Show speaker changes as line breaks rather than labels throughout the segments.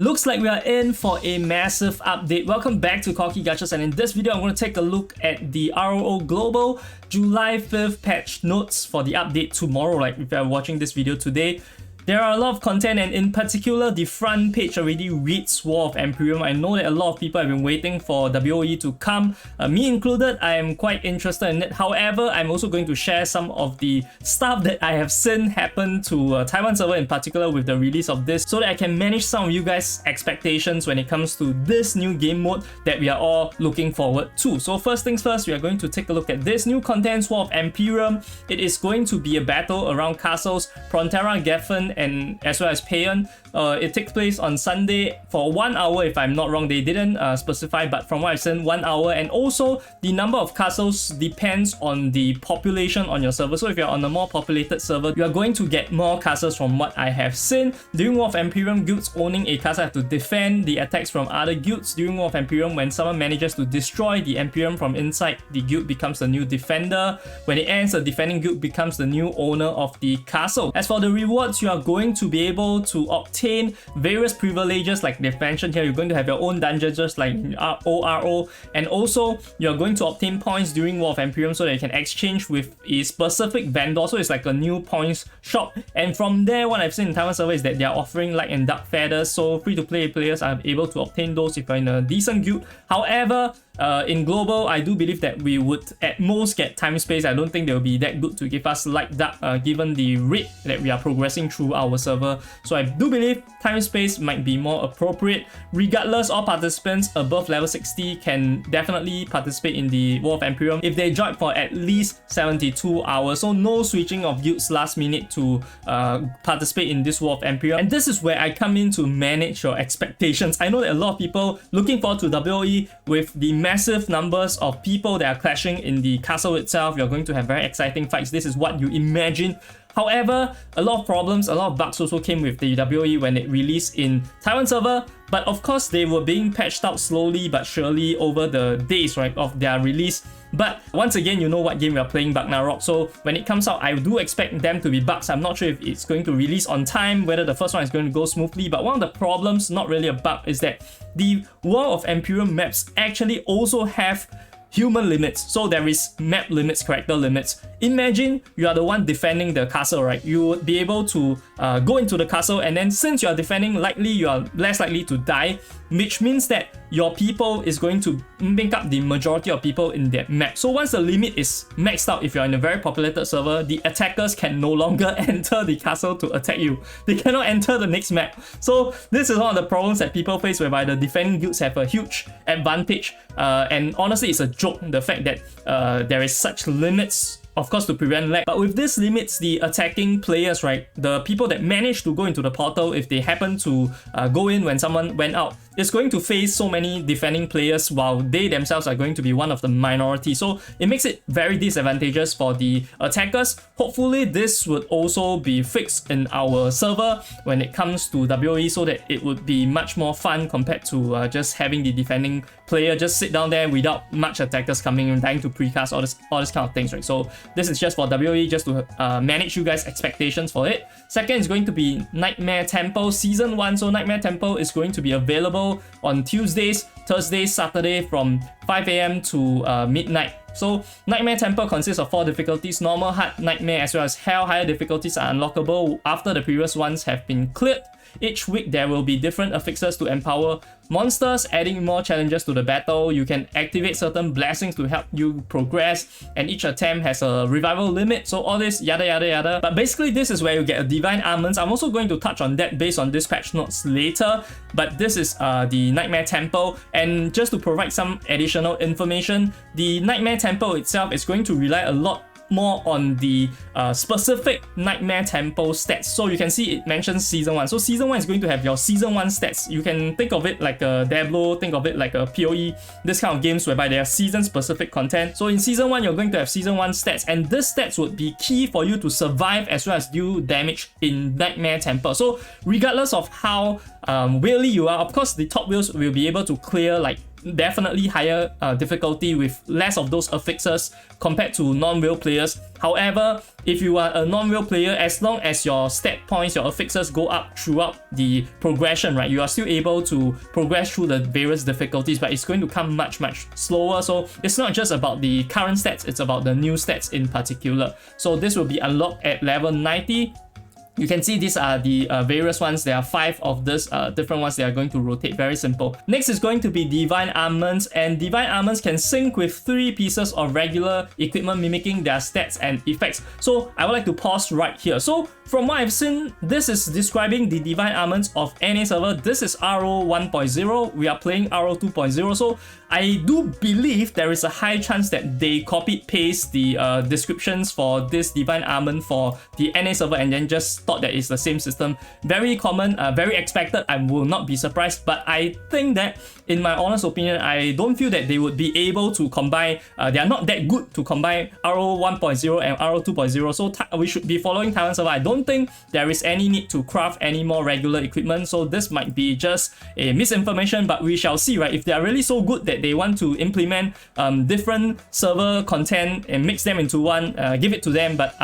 Looks like we are in for a massive update. Welcome back to Corky Gachas, and in this video I'm going to take a look at the Ragnarok Global July 5th patch notes for the update tomorrow. Like if you're watching this video today, there are a lot of content, and in particular the front page already reads War of Emperium. I know that a lot of people have been waiting for WOE to come, me included. I am quite interested in it. However, I'm also going to share some of the stuff that I have seen happen to Taiwan server in particular with the release of this, so that I can manage some of you guys' expectations when it comes to this new game mode that we are all looking forward to. So first things first, we are going to take a look at this new content, War of Emperium. It is going to be a battle around castles Frontera, Geffen, and as well as Paeon. It takes place on Sunday for 1 hour, if I'm not wrong. They didn't specify, but from what I've seen, 1 hour. And also the number of castles depends on the population on your server. So if you're on a more populated server, you are going to get more castles from what I have seen. During War of Emperium, guilds owning a castle have to defend the attacks from other guilds. During War of Emperium, when someone manages to destroy the Emperium from inside, the guild becomes the new defender. When it ends, the defending guild becomes the new owner of the castle. As for the rewards, you are going to be able to obtain various privileges like they've mentioned here. You're going to have your own dungeon just like ORO, and also you're going to obtain points during War of Emperium so that you can exchange with a specific vendor. So it's like a new points shop, and from there what I've seen in Taiwan server is that they're offering light and dark feathers, so free to play players are able to obtain those if you're in a decent guild. However, in global, I do believe that we would at most get time space. I don't think they'll be that good to give us light dark given the rate that we are progressing through our server. So I do believe time space might be more appropriate. Regardless, all participants above level 60 can definitely participate in the War of Emperium if they join for at least 72 hours. So no switching of guilds last minute to participate in this War of Emperium. And this is where I come in to manage your expectations. I know that a lot of people looking forward to WOE with the massive numbers of people that are clashing in the castle itself. You're going to have very exciting fights. This is what you imagine. However, a lot of problems, a lot of bugs also came with the WOE when it released in Taiwan server. But of course, they were being patched out slowly but surely over the days, right, of their release. But once again, you know what game we are playing, Ragnarok. So when it comes out, I do expect them to be bugs. I'm not sure if it's going to release on time, whether the first one is going to go smoothly. But one of the problems, not really a bug, is that the War of Emperium maps actually also have human limits. So there is map limits, character limits. Imagine you are the one defending the castle, right? You would be able to go into the castle, and then since you are defending, likely you are less likely to die, which means that your people is going to make up the majority of people in that map. So once the limit is maxed out, if you're in a very populated server, the attackers can no longer enter the castle to attack you. They cannot enter the next map. So this is one of the problems that people face, whereby the defending guilds have a huge advantage. And honestly, it's a joke, the fact that there is such limits, of course, to prevent lag. But with these limits, the attacking players, right, the people that manage to go into the portal, if they happen to go in when someone went out, is going to face so many defending players, while they themselves are going to be one of the minority. So it makes it very disadvantageous for the attackers. Hopefully this would also be fixed in our server when it comes to WOE, so that it would be much more fun compared to just having the defending player just sit down there without much attackers coming and dying to precast, all this kind of things, right? So this is just for WOE, just to manage you guys' expectations for it. Second is going to be Nightmare Temple Season 1. So Nightmare Temple is going to be available on Tuesdays, Thursdays, Saturday from 5 AM to midnight. So Nightmare Temple consists of 4 difficulties: Normal, Hard, Nightmare, as well as Hell. Higher difficulties are unlockable after the previous ones have been cleared. Each week there will be different affixes to empower monsters, adding more challenges to the battle. You can activate certain blessings to help you progress, and each attempt has a revival limit. So all this yada yada yada. But basically this is where you get a divine almonds. I'm also going to touch on that based on this patch notes later. But this is the Nightmare Temple, and just to provide some additional information, the Nightmare Temple itself is going to rely a lot more on the specific Nightmare Temple stats. So you can see it mentions Season 1. So Season 1 is going to have your Season 1 stats. You can think of it like a Diablo, think of it like a PoE, this kind of games whereby they are season specific content. So in Season 1, you're going to have Season 1 stats, and these stats would be key for you to survive as well as do damage in Nightmare Temple. So regardless of how wheelie you are, of course the top wheels will be able to clear like definitely higher difficulty with less of those affixes compared to non-whale players. However, if you are a non-whale player, as long as your stat points, your affixes go up throughout the progression, right, you are still able to progress through the various difficulties, but it's going to come much slower. So it's not just about the current stats, it's about the new stats in particular. So this will be unlocked at level 90. You can see these are the various ones. There are 5 of these different ones. They are going to rotate. Very simple. Next is going to be Divine Armaments, and Divine Armaments can sync with 3 pieces of regular equipment mimicking their stats and effects. So I would like to pause right here. So from what I've seen, this is describing the Divine Armaments of NA server. This is RO 1.0. We are playing RO 2.0. So I do believe there is a high chance that they copy-paste the descriptions for this Divine Armament for the NA server and then just thought that it's the same system. Very common, very expected. I will not be surprised, but I think that, in my honest opinion, I don't feel that they would be able to combine. They are not that good to combine RO 1.0 and RO 2.0. So we should be following Taiwan server. I don't think there is any need to craft any more regular equipment. So this might be just a misinformation, but we shall see, right? If they are really so good that they want to implement different server content and mix them into one, give it to them. But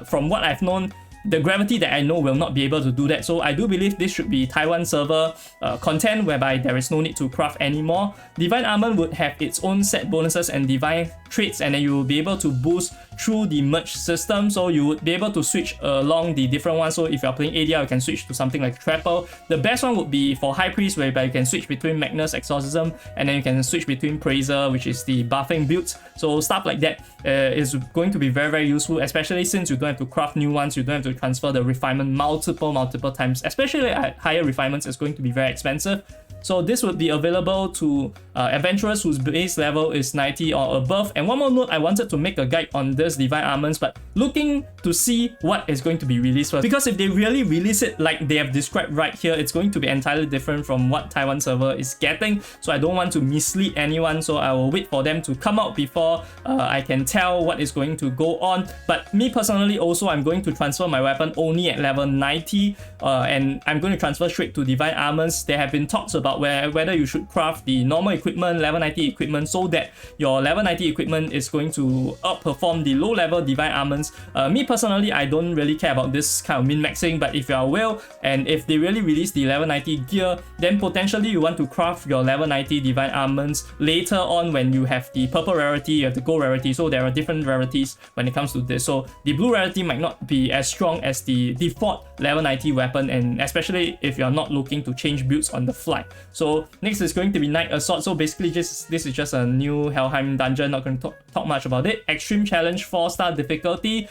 from what I've known, the Gravity that I know will not be able to do that. So I do believe this should be Taiwan server content, whereby there is no need to craft anymore. Divine Armament would have its own set bonuses and divine traits, and then you will be able to boost through the merge system. So you would be able to switch along the different ones. So if you're playing ADR, you can switch to something like Trapper. The best one would be for High Priest, whereby you can switch between Magnus, Exorcism, and then you can switch between Praiser, which is the buffing builds. So stuff like that is going to be very useful, especially since you don't have to craft new ones, you don't have to transfer the refinement multiple times. Especially at higher refinements, it's going to be very expensive. So this would be available to adventurers whose base level is 90 or above. And one more note, I wanted to make a guide on this Divine Armaments, but looking to see what is going to be released first. Because if they really release it like they have described right here, it's going to be entirely different from what Taiwan server is getting. So I don't want to mislead anyone, so I will wait for them to come out before I can tell what is going to go on. But me personally also, I'm going to transfer my weapon only at level 90, and I'm going to transfer straight to Divine Armaments. There have been talks about whether you should craft the normal equipment, level 90 equipment, so that your level 90 equipment is going to outperform the low level Divine Armaments. Me personally, I don't really care about this kind of min-maxing, but if you are well, and if they really release the level 90 gear, then potentially you want to craft your level 90 Divine Armaments later on when you have the purple rarity, you have the gold rarity. So there are different rarities when it comes to this. So the blue rarity might not be as strong as the default level 90 weapon, and especially if you're not looking to change builds on the fly. So next is going to be Night Assault. So basically this is just a new Helheim dungeon, not going to talk much about it. Extreme Challenge 4-star difficulty,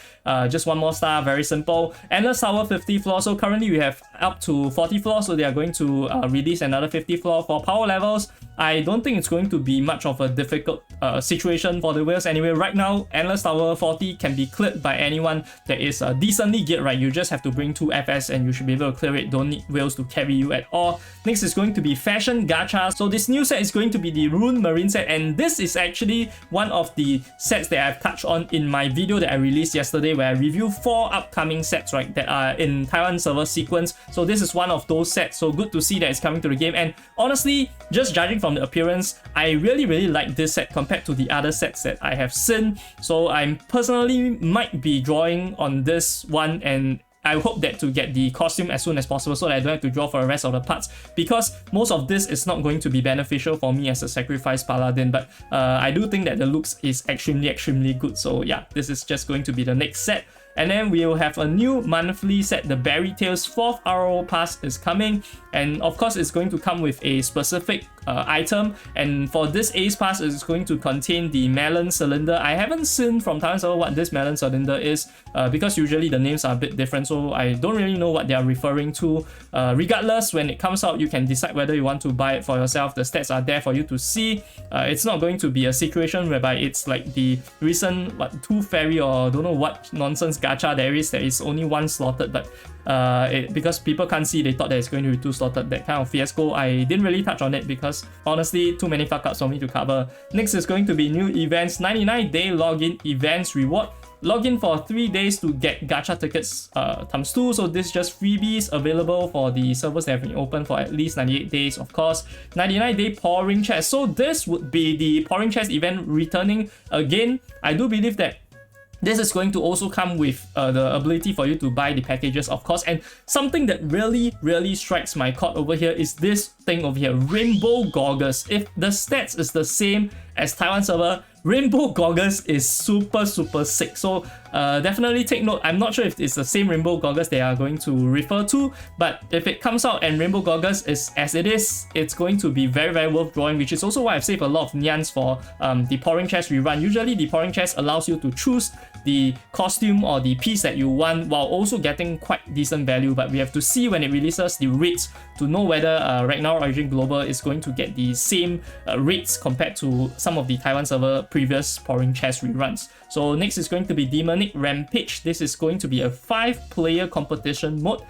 just 1 more star, very simple. Endless Tower 50 floor. So currently we have up to 40 floors, so they are going to release another 50 floor for power levels. I don't think it's going to be much of a difficult situation for the whales anyway. Right now, Endless Tower 40 can be cleared by anyone that is decently geared, right? You just have to bring 2 FS and you should be able to clear it. Don't need whales to carry you at all. Next is going to be Fashion Gacha. So this new set is going to be the Rune Marine set, and this is actually one of the sets that I've touched on in my video that I released yesterday, where I reviewed 4 upcoming sets, right, that are in Taiwan server sequence. So this is one of those sets. So good to see that it's coming to the game. And honestly, just judging from the appearance, I really like this set compared to the other sets that I have seen. So I'm personally might be drawing on this one, and I hope that to get the costume as soon as possible so that I don't have to draw for the rest of the parts, because most of this is not going to be beneficial for me as a sacrifice paladin. But I do think that the looks is extremely good. So yeah, this is just going to be the next set. And then we will have a new monthly set. The Berry Tales 4th RO pass is coming, and of course it's going to come with a specific item. And for this Ace pass, it's going to contain the melon cylinder. I haven't seen from Taiwan server what this melon cylinder is, because usually the names are a bit different, so I don't really know what they are referring to. Regardless, when it comes out, you can decide whether you want to buy it for yourself. The stats are there for you to see. It's not going to be a situation whereby it's like the recent Tooth Fairy or don't know what nonsense gacha there is only 1 slotted, but because people can't see, they thought that it's going to be 2 slotted. That kind of fiasco, I didn't really touch on it because honestly too many fuck ups for me to cover. Next is going to be new events, 99-day login events reward. log in for 3 days to get gacha tickets times 2. So this is just freebies available for the servers that have been open for at least 98 days, of course. 99-day pouring chest. So this would be the pouring chest event returning again. I do believe that this is going to also come with the ability for you to buy the packages, of course. And something that really strikes my chord over here is this thing over here, Rainbow Goggles. If the stats is the same as Taiwan server, Rainbow Goggles is super sick. So definitely take note. I'm not sure if it's the same Rainbow Goggles they are going to refer to, but if it comes out and Rainbow Goggles is as it is, it's going to be very worth drawing, which is also why I've saved a lot of nyans for the pouring chest rerun. Usually the pouring chest allows you to choose the costume or the piece that you want while also getting quite decent value, but we have to see when it releases the rates to know whether Ragnarok Origin Global is going to get the same rates compared to some of the Taiwan server previous pouring chest reruns. So next is going to be Demonic Rampage. This is going to be a 5-player competition mode.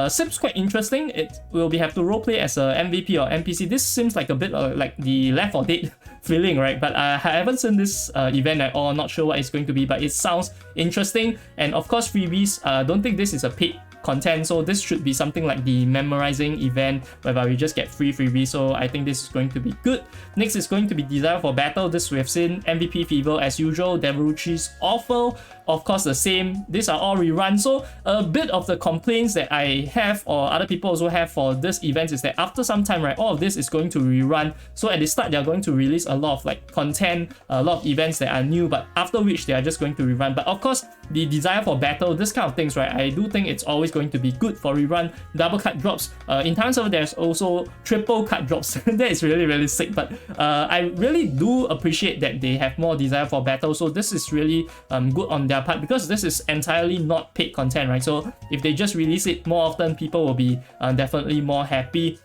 Seems quite interesting. It will have to roleplay as a MVP or NPC. This seems like a bit like the Left 4 Dead feeling, right? But I haven't seen this event at all. Not sure what it's going to be, but it sounds interesting. And of course, freebies. Don't think this is a paid content, so this should be something like the memorizing event whereby we just get free freebies. So I think this is going to be good. Next is going to be Desire for Battle. This we have seen. MVP Fever as usual. Deviruchi's Awful, of course, the same. These are all reruns. So a bit of the complaints that I have or other people also have for this event is that after some time, right, all of this is going to rerun. So at the start they are going to release a lot of like content, a lot of events that are new, but after which they are just going to rerun. But of course, the Desire for Battle, this kind of things, right, I do think it's always going to be good for rerun. Double cut drops. In Taiwan server, there's also triple cut drops. That is really sick. But I really do appreciate that they have more Desire for Battle. So this is really good on their part, because this is entirely not paid content, right? So if they just release it more often, people will be definitely more happy.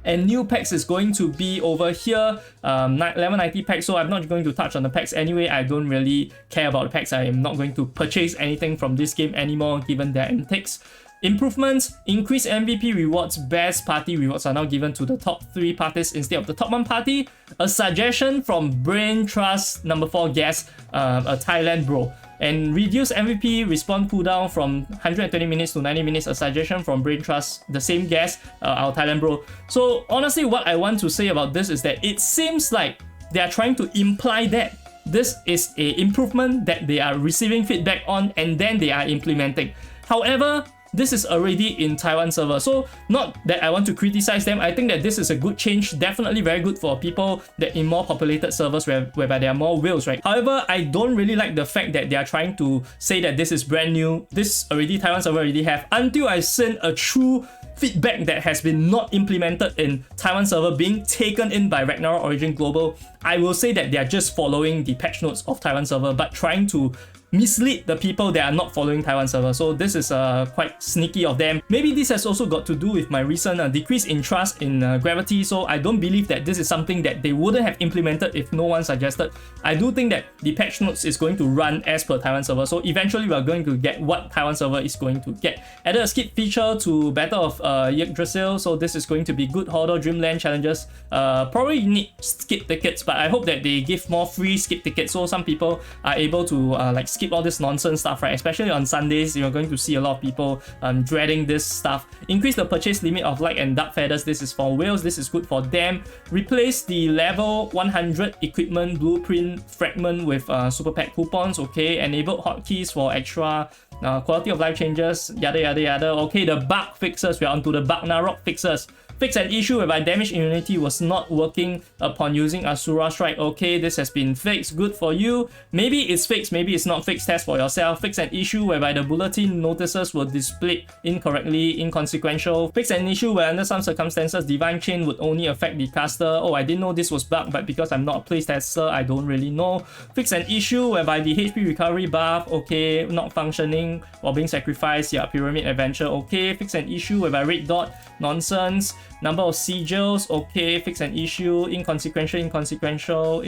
And new packs is going to be over here, 1190 packs. So I'm not going to touch on the packs anyway. I don't really care about the packs. I am not going to purchase anything from this game anymore given their antics. Improvements: increased MVP rewards. Best party rewards are now given to the top 3 parties instead of the top 1 party. A suggestion from Brain Trust number 4 guest, a Thailand bro. And reduce MVP respawn cooldown from 120 minutes to 90 minutes. A suggestion from Brain Trust, the same guest, our Thailand bro. So honestly, what I want to say about this is that it seems like they are trying to imply that this is a improvement that they are receiving feedback on and then they are implementing. However, this is already in Taiwan server, so not that I want to criticize them. I think that this is a good change, definitely very good for people that in more populated servers whereby there are more whales, right? However, I don't really like the fact that they are trying to say that this is brand new. This already Taiwan server already have, until I send a true feedback that has been not implemented in Taiwan server being taken in by Ragnarok Origin Global. I will say that they are just following the patch notes of Taiwan server but trying to mislead the people that are not following Taiwan server. So this is quite sneaky of them. Maybe this has also got to do with my recent decrease in trust in Gravity. So I don't believe that this is something that they wouldn't have implemented if no one suggested. I do think that the patch notes is going to run as per Taiwan server. So eventually we are going to get what Taiwan server is going to get. Added a skip feature to Battle of Yggdrasil. So this is going to be good. Hordor Dreamland challenges. Probably need skip tickets, but I hope that they give more free skip tickets so some people are able to like skip all this nonsense stuff, right? Especially on Sundays, you're going to see a lot of people dreading this stuff. Increase the purchase limit of light and dark feathers. This is for whales. This is good for them. Replace the level 100 equipment blueprint fragment with super pack coupons. Okay, enable hotkeys for extra quality of life changes. Yada yada yada. Okay, the bug fixes. We're onto the Ragnarok fixes. Fix an issue whereby damage immunity was not working upon using Asura Strike. Okay, this has been fixed. Good for you. Maybe it's fixed, maybe it's not fixed. Test for yourself. Fix an issue whereby the bulletin notices were displayed incorrectly, inconsequential. Fix an issue where under some circumstances Divine Chain would only affect the caster. Oh, I didn't know this was bugged, but because I'm not a playtester, I don't really know. Fix an issue whereby the HP recovery buff, okay, not functioning while being sacrificed. Yeah, Pyramid Adventure, okay. Fix an issue whereby red dot, nonsense. Number of sigils, okay. Fix an issue, inconsequential.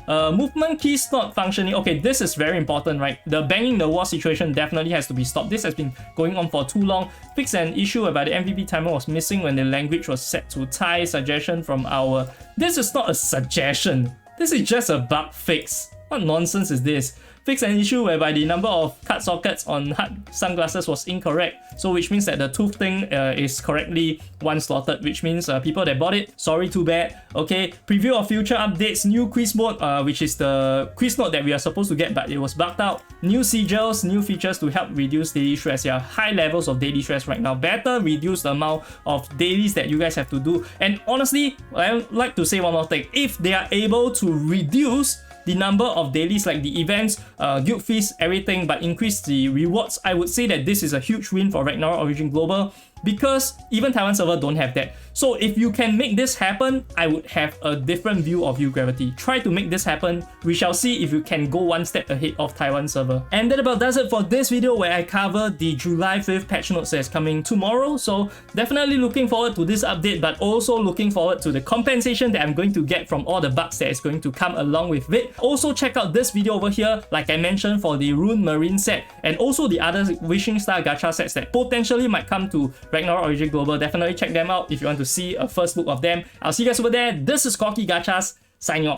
Movement keys not functioning. Okay, this is very important, right? The banging the wall situation definitely has to be stopped. This has been going on for too long. Fix an issue whereby the MVP timer was missing when the language was set to Thai. Suggestion from our... This is not a suggestion. This is just a bug fix. What nonsense is this? fixed an issue whereby the number of card sockets on hard sunglasses was incorrect. So which means that the tooth thing is correctly one slotted, which means people that bought it, sorry, too bad. Okay, preview of future updates, new quiz mode, which is the quiz note that we are supposed to get, but it was bugged out. New sigils, new features to help reduce daily stress. Yeah, high levels of daily stress right now. Better reduce the amount of dailies that you guys have to do. And honestly, I would like to say one more thing. If they are able to reduce the number of dailies like the events, guild fees, everything, but increase the rewards, I would say that this is a huge win for Ragnarok Origin Global, because even Taiwan server don't have that. So if you can make this happen, I would have a different view of you, Gravity. Try to make this happen. We shall see if you can go one step ahead of Taiwan server. And that about does it for this video where I cover the July 5th patch notes that's coming tomorrow. So definitely looking forward to this update, but also looking forward to the compensation that I'm going to get from all the bugs that is going to come along with it. Also check out this video over here, like I mentioned, for the Rune Marine set, and also the other Wishing Star gacha sets that potentially might come to Ragnarok Origin Global. Definitely check them out if you want to see a first look of them. I'll see you guys over there. This is Corky Gachas, signing off.